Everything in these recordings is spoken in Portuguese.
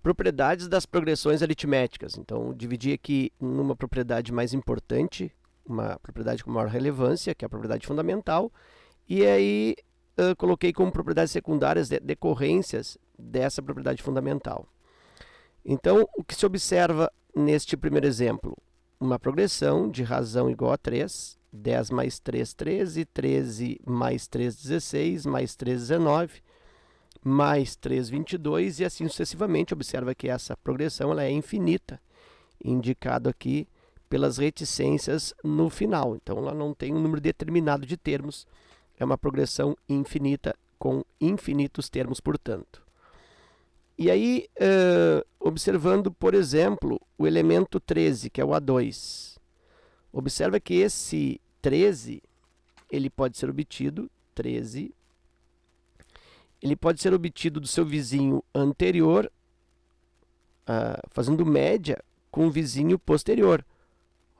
Propriedades das progressões aritméticas. Então, dividi aqui numa propriedade mais importante, uma propriedade com maior relevância, que é a propriedade fundamental, e aí coloquei como propriedades secundárias decorrências dessa propriedade fundamental. Então, o que se observa neste primeiro exemplo? Uma progressão de razão igual a 3, 10 mais 3, 13, 13 mais 3, 16, mais 3, 19, mais 3, 22, e assim sucessivamente. Observa que essa progressão ela é infinita, indicado aqui pelas reticências no final. Então, ela não tem um número determinado de termos, é uma progressão infinita com infinitos termos, portanto. E aí, observando, por exemplo, o elemento 13, que é o A2. Observa que esse 13, ele pode ser obtido, 13, ele pode ser obtido do seu vizinho anterior, fazendo média com o vizinho posterior.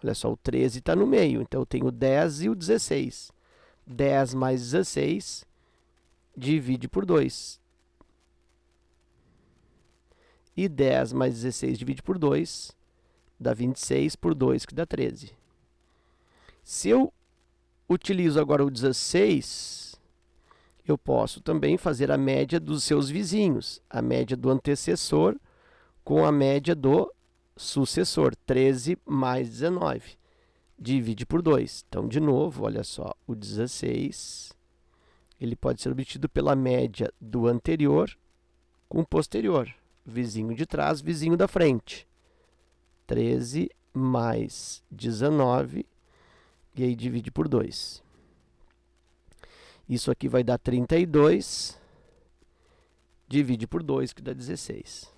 Olha só, o 13 está no meio, então eu tenho o 10 e o 16. 10 mais 16, divide por 2. E 10 mais 16 divide por 2, dá 26 por 2, que dá 13. Se eu utilizo agora o 16, eu posso também fazer a média dos seus vizinhos, a média do antecessor com a média do sucessor, 13 mais 19, divide por 2. Então, de novo, olha só, o 16, ele pode ser obtido pela média do anterior com o posterior, vizinho de trás, vizinho da frente. 13 mais 19, e aí divide por 2. Isso aqui vai dar 32, divide por 2, que dá 16.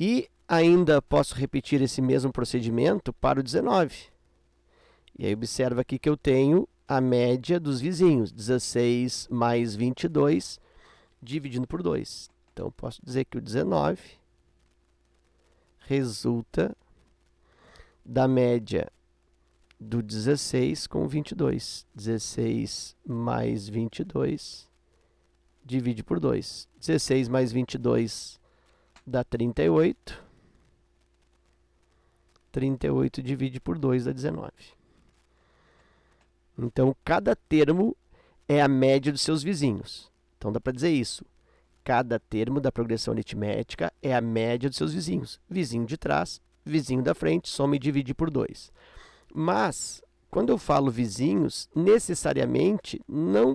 E ainda posso repetir esse mesmo procedimento para o 19. E aí observa aqui que eu tenho a média dos vizinhos, 16 mais 22, dividindo por 2. Então, posso dizer que o 19 resulta da média do 16 com o 22. 16 mais 22, divide por 2. 16 mais 22 dá 38. 38 divide por 2 dá 19. Então, cada termo é a média dos seus vizinhos. Então, dá para dizer isso. Cada termo da progressão aritmética é a média dos seus vizinhos. Vizinho de trás, vizinho da frente, soma e divide por 2. Mas, quando eu falo vizinhos, necessariamente não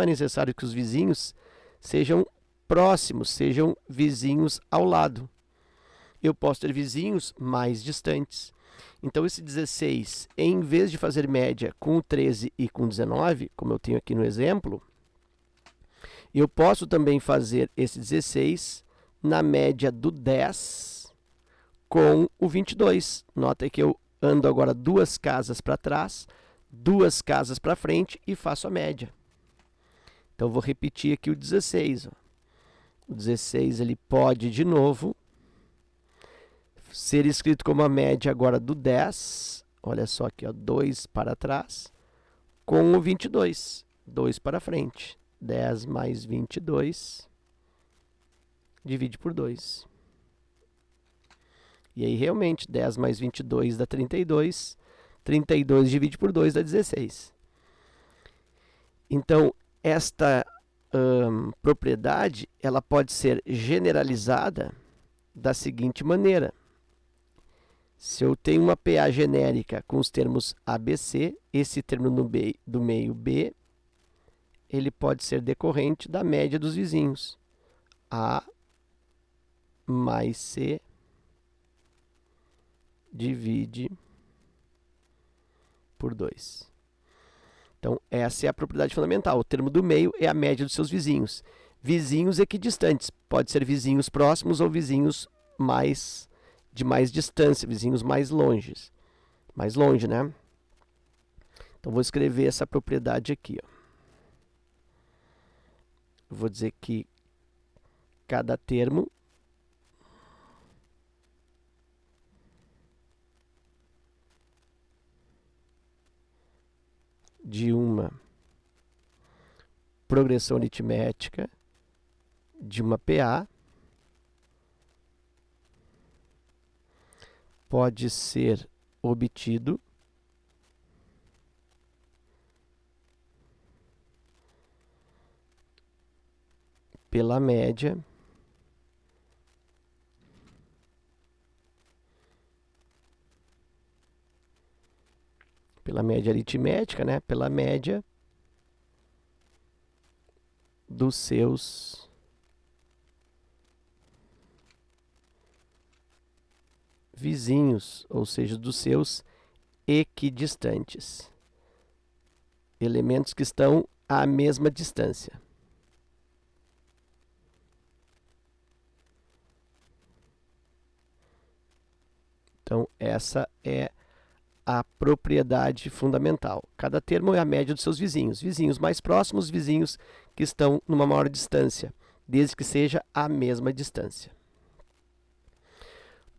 é necessário que os vizinhos sejam próximos, sejam vizinhos ao lado. Eu posso ter vizinhos mais distantes. Então, esse 16, em vez de fazer média com o 13 e com o 19, como eu tenho aqui no exemplo, eu posso também fazer esse 16 na média do 10 com o 22. Nota que eu ando agora 2 casas para trás, 2 casas para frente e faço a média. Então, vou repetir aqui o 16. O 16 ele pode, de novo, ser escrito como a média agora do 10. Olha só aqui, 2 para trás, com o 22. 2 para frente. 10 mais 22, divide por 2. E aí, realmente, 10 mais 22 dá 32. 32 divide por 2 dá 16. Então, esta propriedade ela pode ser generalizada da seguinte maneira. Se eu tenho uma PA genérica com os termos ABC, esse termo do meio B, ele pode ser decorrente da média dos vizinhos. A mais C divide por 2. Então, essa é a propriedade fundamental. O termo do meio é a média dos seus vizinhos. Vizinhos equidistantes. Pode ser vizinhos próximos ou vizinhos de mais distância, vizinhos mais longe. Mais longe, né? Então, vou escrever essa propriedade aqui. Vou dizer que cada termo de uma progressão aritmética de uma PA pode ser obtido pela média aritmética, né? Pela média dos seus vizinhos, ou seja, dos seus equidistantes, elementos que estão à mesma distância. Então, essa é a propriedade fundamental. Cada termo é a média dos seus vizinhos. Vizinhos mais próximos, vizinhos que estão numa maior distância, desde que seja a mesma distância.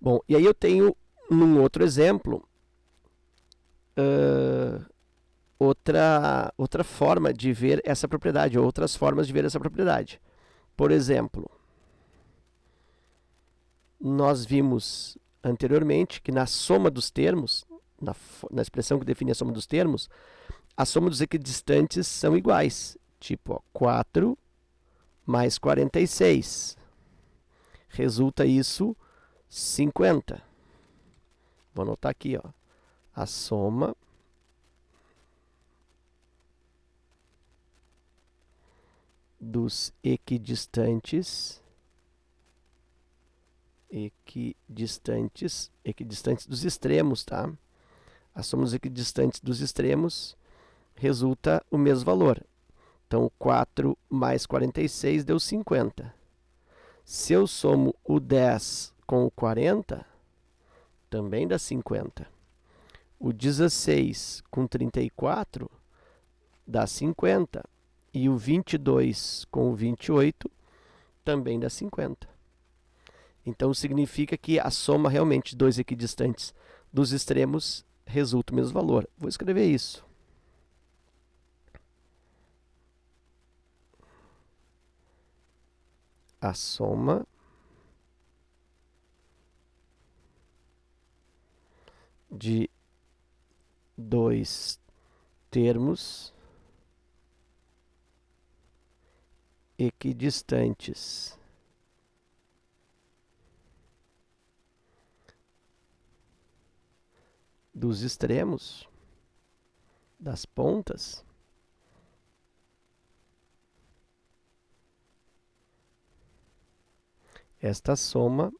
Bom, e aí eu tenho, num outro exemplo, outra forma de ver essa propriedade, outras formas de ver essa propriedade. Por exemplo, nós vimos anteriormente que na soma dos termos, na expressão que define a soma dos termos, a soma dos equidistantes são iguais. Tipo, ó, 4 mais 46. Resulta isso 50. Vou anotar aqui, ó. A soma dos equidistantes dos extremos, tá? A soma dos equidistantes dos extremos resulta o mesmo valor. Então, 4 mais 46 deu 50. Se eu somo o 10 com o 40, também dá 50. O 16 com 34 dá 50. E o 22 com o 28 também dá 50. Então, significa que a soma realmente de dois equidistantes dos extremos resulta o mesmo valor. Vou escrever isso. A soma de dois termos equidistantes dos extremos, das pontas, esta soma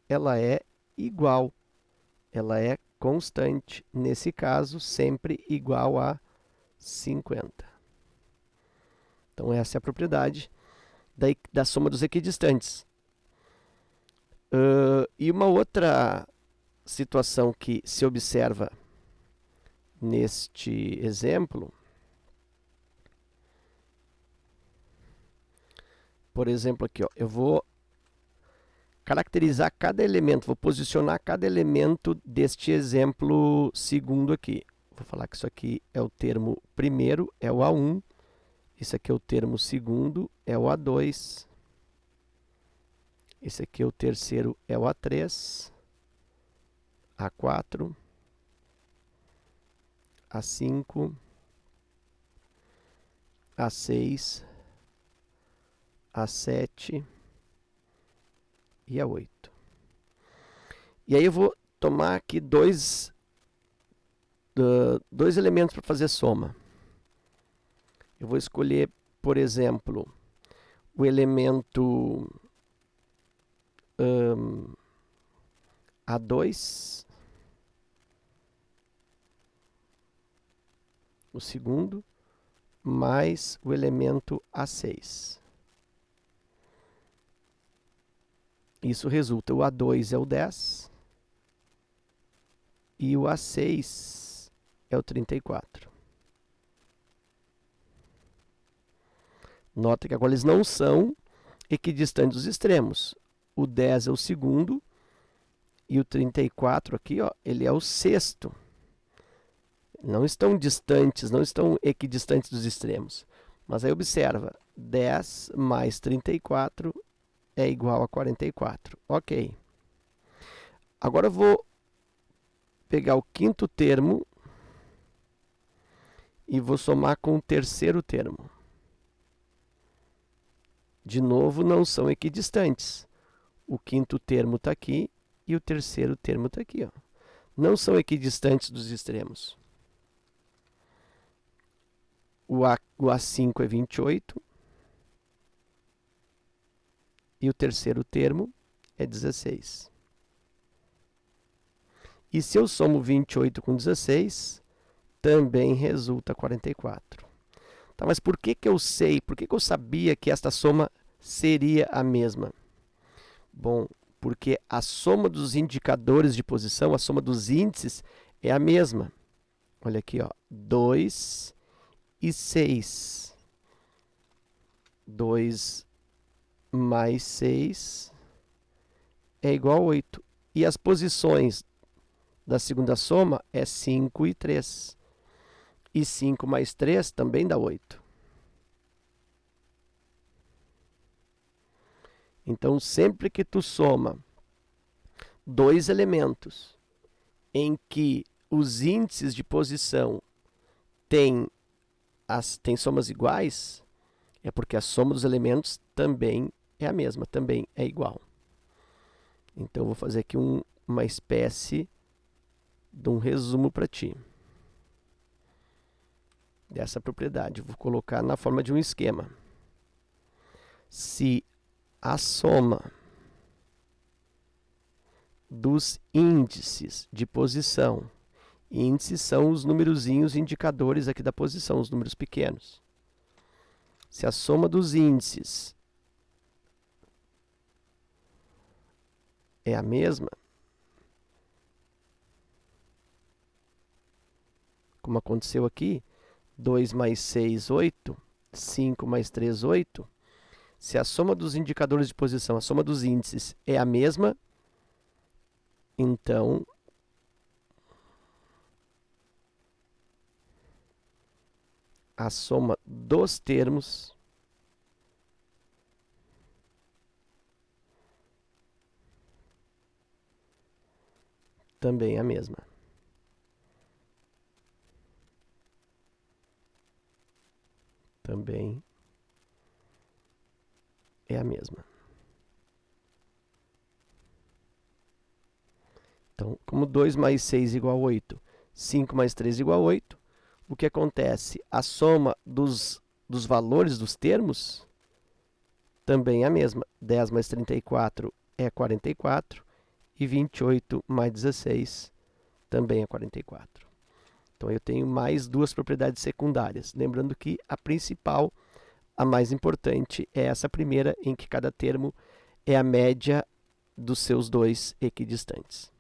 ela é igual, ela é constante, nesse caso sempre igual a 50. Então essa é a propriedade da soma dos equidistantes. E uma outra situação que se observa neste exemplo, por exemplo aqui, ó, eu vou caracterizar cada elemento, vou posicionar cada elemento deste exemplo segundo aqui. Vou falar que isso aqui é o termo primeiro, é o A1, isso aqui é o termo segundo, é o A2, esse aqui é o terceiro, é o A3, A4, A5, A6, A7 e A8. E aí eu vou tomar aqui dois elementos para fazer soma. Eu vou escolher, por exemplo, o elemento A2, o segundo, mais o elemento A6. Isso resulta, o A2 é o 10 e o A6 é o 34. Nota que agora eles não são equidistantes dos extremos. O 10 é o segundo e o 34 aqui, ó, ele é o sexto. Não estão distantes, não estão equidistantes dos extremos. Mas aí observa, 10 mais 34 é igual a 44. Ok. Agora eu vou pegar o quinto termo e vou somar com o terceiro termo. De novo, não são equidistantes. O quinto termo está aqui e o terceiro termo está aqui. Ó. Não são equidistantes dos extremos. O A5 é 28 e o terceiro termo é 16. E se eu somo 28 com 16, também resulta 44. Tá, mas por que eu sei, por que eu sabia que esta soma seria a mesma? Bom, porque a soma dos indicadores de posição, a soma dos índices, é a mesma. Olha aqui, ó, 2 e 6. 2 mais 6 é igual a 8. E as posições da segunda soma é 5 e 3. E 5 mais 3 também dá 8. Então, sempre que tu soma dois elementos em que os índices de posição têm somas iguais, é porque a soma dos elementos também é a mesma, também é igual. Então, eu vou fazer aqui uma espécie de um resumo para ti dessa propriedade. Vou colocar na forma de um esquema. Se a soma dos índices de posição, índices são os numerozinhos indicadores aqui da posição, os números pequenos. Se a soma dos índices é a mesma, como aconteceu aqui, 2 mais 6, 8, 5 mais 3, 8. Se a soma dos indicadores de posição, a soma dos índices é a mesma, então a soma dos termos também é a mesma. Também é a mesma. Então, como 2 mais 6 igual a 8, 5 mais 3 igual a 8, o que acontece? A soma dos valores dos termos também é a mesma. 10 mais 34 é 44 e 28 mais 16 também é 44. Então, eu tenho mais duas propriedades secundárias. Lembrando que a principal, a mais importante, é essa primeira, em que cada termo é a média dos seus dois equidistantes.